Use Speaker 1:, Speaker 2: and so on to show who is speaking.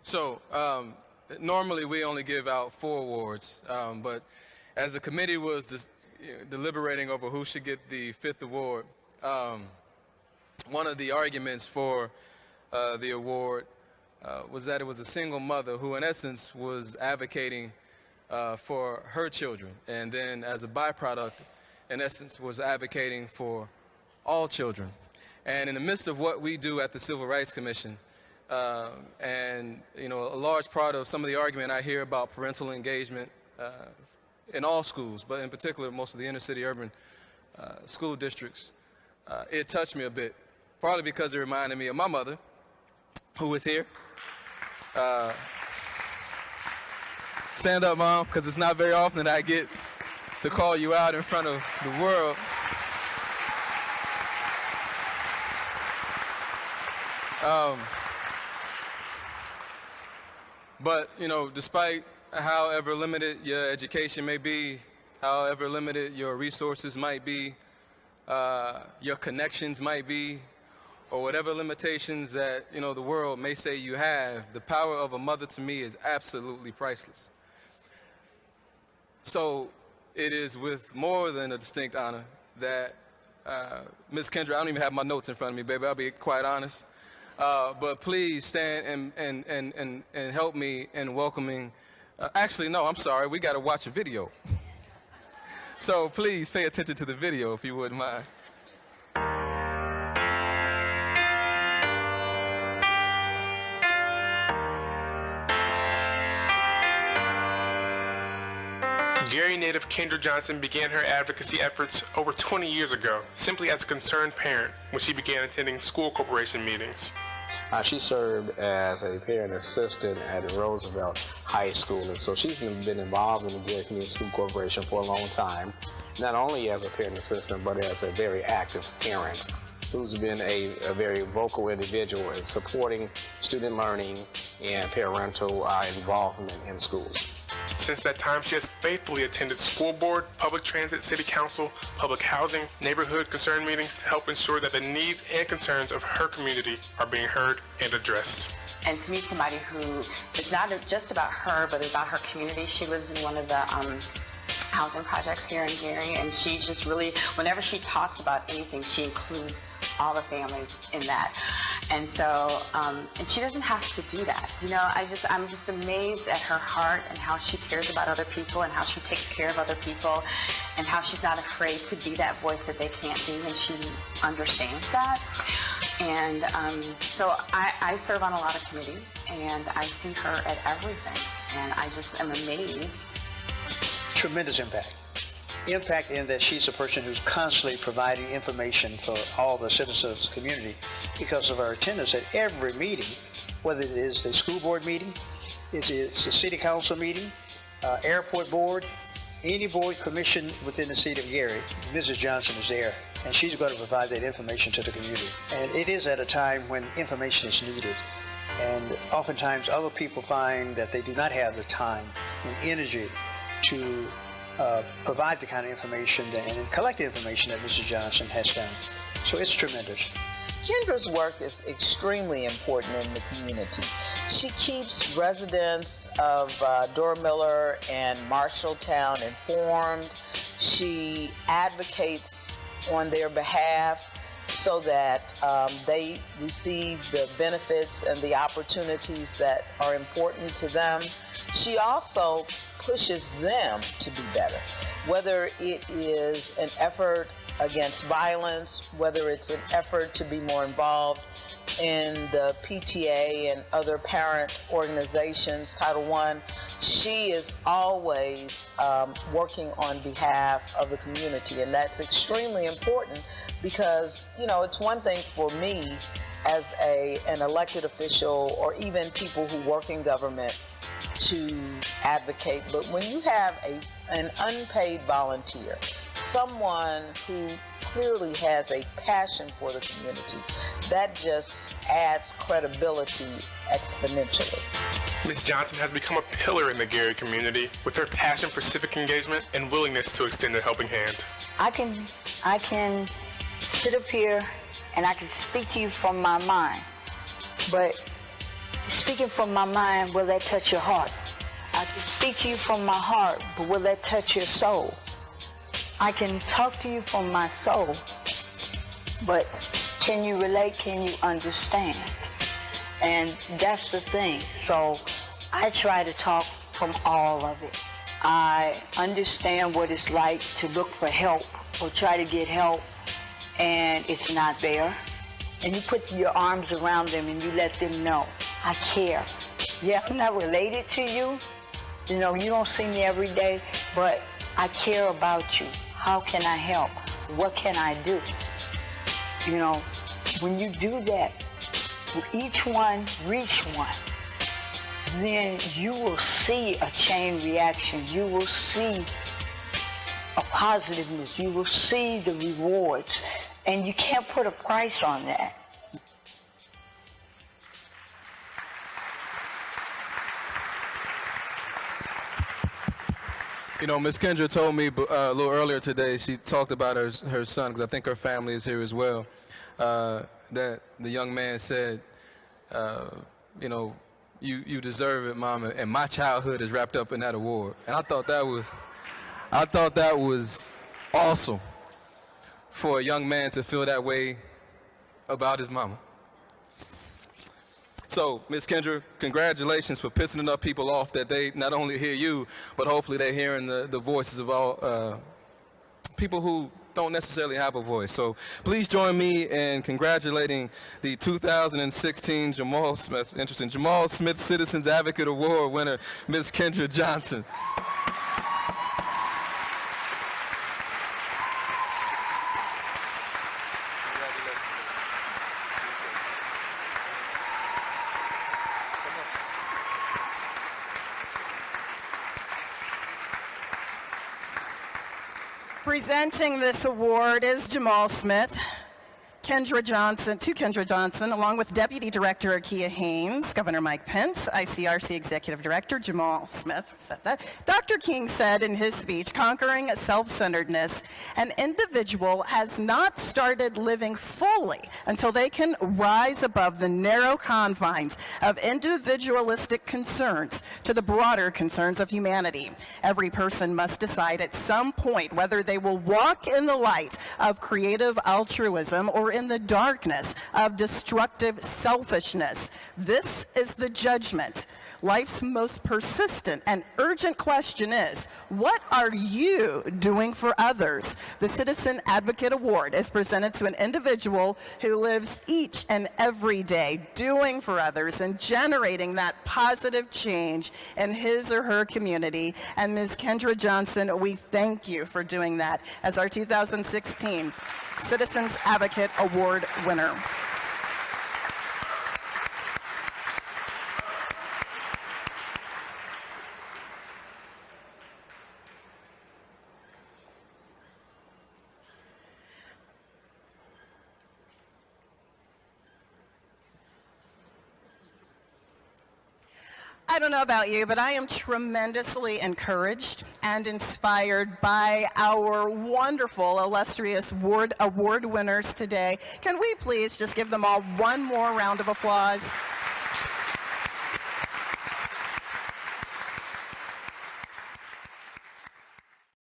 Speaker 1: So normally we only give out 4 awards, but as the committee was deliberating over who should get the 5th award, one of the arguments for the award was that it was a single mother who in essence was advocating for her children, and then as a byproduct, in essence, was advocating for all children. And in the midst of what we do at the Civil Rights Commission, and a large part of some of the argument I hear about parental engagement in all schools, but in particular most of the inner city urban school districts, it touched me a bit, partly because it reminded me of my mother, who is here. Stand up, Mom, because it's not very often that I get to call you out in front of the world. But, despite however limited your education may be, however limited your resources might be, your connections might be, or whatever limitations that, the world may say you have, the power of a mother to me is absolutely priceless. So it is with more than a distinct honor that Ms. Kendra, I don't even have my notes in front of me, baby, I'll be quite honest. But please stand and help me in welcoming. Actually, no, I'm sorry. We got to watch a video. So please pay attention to the video if you wouldn't mind.
Speaker 2: Gary native Kendra Johnson began her advocacy efforts over 20 years ago, simply as a concerned parent when she began attending school corporation meetings.
Speaker 3: She served as a parent assistant at Roosevelt High School, and so she's been involved in the Gary Community School Corporation for a long time, not only as a parent assistant, but as a very active parent who's been a very vocal individual in supporting student learning and parental involvement in schools.
Speaker 2: Since that time, she has faithfully attended school board, public transit, city council, public housing, neighborhood concern meetings to help ensure that the needs and concerns of her community are being heard and addressed.
Speaker 4: And to meet somebody who is not just about her, but about her community. She lives in one of the housing projects here in Gary, and she's just really, whenever she talks about anything, she includes all the families in that. And so, and she doesn't have to do that. I'm just amazed at her heart and how she cares about other people and how she takes care of other people and how she's not afraid to be that voice that they can't be, and she understands that. And so I serve on a lot of committees, and I see her at everything, and I just am amazed.
Speaker 5: Tremendous impact. Impact in that she's a person who's constantly providing information for all the citizens of the community because of her attendance at every meeting, whether it is the school board meeting, it is the city council meeting, airport board, any board commission within the city of Gary. Mrs. Johnson is there, and she's going to provide that information to the community. And it is at a time when information is needed. And oftentimes other people find that they do not have the time and energy to provide the kind of information and collect the information that Mrs. Johnson has done. So it's tremendous.
Speaker 6: Kendra's work is extremely important in the community. She keeps residents of Dorie and Marshalltown informed. She advocates on their behalf so that they receive the benefits and the opportunities that are important to them. She also pushes them to be better, whether it is an effort against violence, whether it's an effort to be more involved in the PTA and other parent organizations, Title I. She is always working on behalf of the community, and that's extremely important because, it's one thing for me as an elected official or even people who work in government to advocate, but when you have an unpaid volunteer, someone who clearly has a passion for the community, that just adds credibility exponentially.
Speaker 2: Ms. Johnson has become a pillar in the Gary community with her passion for civic engagement and willingness to extend a helping hand.
Speaker 7: I can sit up here and I can speak to you from my mind, but speaking from my mind, will that touch your heart? I can speak to you from my heart, but will that touch your soul? I can talk to you from my soul, but can you relate? Can you understand? And that's the thing. So I try to talk from all of it. I understand what it's like to look for help or try to get help, and it's not there. And you put your arms around them and you let them know, I care. Yeah, I'm not related to you. You know, you don't see me every day, but I care about you. How can I help? What can I do? You know, when you do that, each one reach one, then you will see a chain reaction. You will see a positiveness. You will see the rewards. And you can't put a price on that.
Speaker 1: You know, Ms. Kendra told me a little earlier today, she talked about her son, because I think her family is here as well, that the young man said, you know, you deserve it, Mama, and my childhood is wrapped up in that award. And I thought that was awesome for a young man to feel that way about his mama. So, Ms. Kendra, congratulations for pissing enough people off that they not only hear you, but hopefully they're hearing the voices of all people who don't necessarily have a voice. So please join me in congratulating the 2016 Jamal Smith Citizens Advocate Award winner, Ms. Kendra Johnson.
Speaker 8: Presenting this award is Jamal Smith, Kendra Johnson, along with Deputy Director Akia Haynes, Governor Mike Pence, ICRC Executive Director Jamal Smith said that. Dr. King said in his speech, conquering self-centeredness, an individual has not started living fully until they can rise above the narrow confines of individualistic concerns to the broader concerns of humanity. Every person must decide at some point whether they will walk in the light of creative altruism or in the darkness of destructive selfishness. This is the judgment. Life's most persistent and urgent question is, what are you doing for others? The Citizen Advocate Award is presented to an individual who lives each and every day doing for others and generating that positive change in his or her community. And Ms. Kendra Johnson, we thank you for doing that as our 2016 Citizens Advocate Award winner. I don't know about you, but I am tremendously encouraged and inspired by our wonderful, illustrious award winners today. Can we please just give them all one more round of applause?